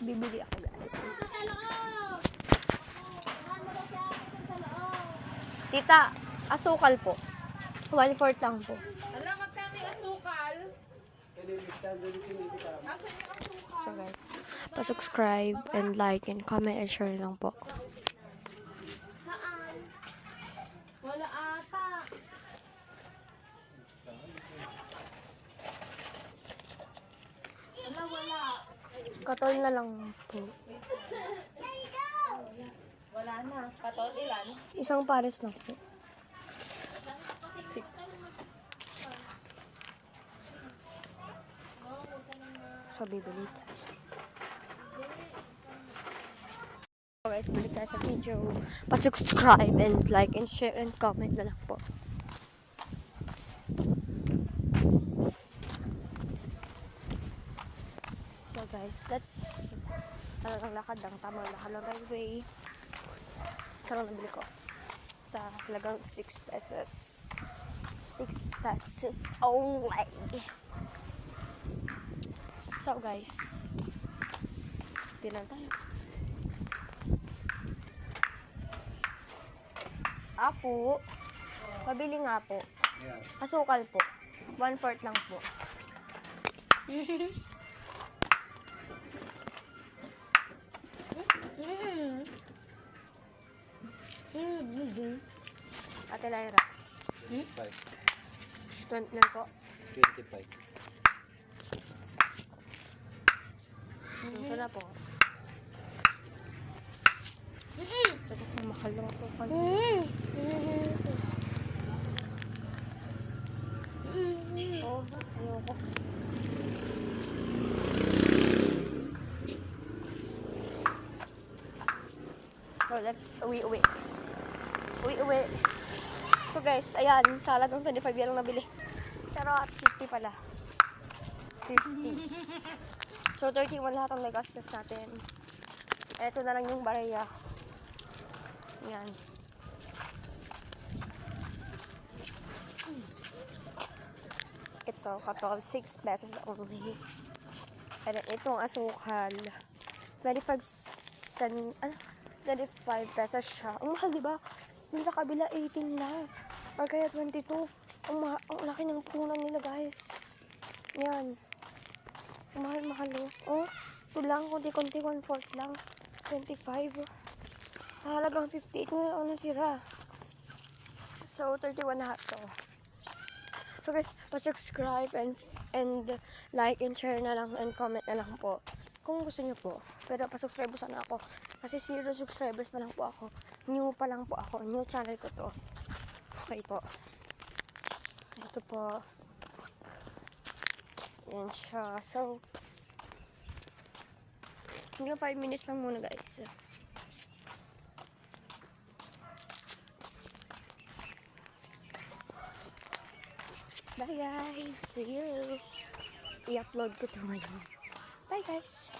Bibili ako guys. Tita, asukal po. 1/4 lang po. Alam, magkano yung asukal? So guys, pa-subscribe and like and comment and share lang po. Saan? Wala ata. Wala. Katol na lang po. Wala na. Patol ilan? Isang pares lang po. 6. So, bibili tayo. So guys, balik tayo sa video. Pa-subscribe and like and share and comment na lang po. So guys, that's talagang lakad lang. Tamang lakad lang railway. Ito lang nabili ko. Sa halagang 6 pesos. 6 pesos only. So guys, tinan tayo. Apo, pabili nga po. Asukal po. 1/4 lang po. Ate Lyra. 20 na po. 25. Ito na po. So, gusto mo mahal lang asukal. Oh, ayoko. So, let's uwi. So, guys, ayan. Sa halagang 25 yan lang nabili. Pero at 50 pala. 50. So, 31 lahat ang nagastos natin. Ito na lang yung baraya. Yan. Ito, katol, 6 pesos only. And then, itong asukal, 25 pesos siya. Ang mahal, diba? Dun sa kabila, 18 lang. Or kaya 22. Ang laki ng punan nila, guys. Yan. Ang mahal, oh. Ito lang, konti-konti, 1/4 lang. 25. Sa halagang 58 na lang nasira. So, 31 na to. So guys, pa-subscribe and like and share na lang and comment na lang po. Kung gusto niyo po. Pero pa-subscribe po sana ako. Kasi 0 subscribers pa lang po ako. New pa lang po ako. New channel ko to. Okay po. Ito po. Yan siya. So, hanggang 5 minutes lang muna guys. Bye guys. See you. I-upload ko to ngayon. Bye guys.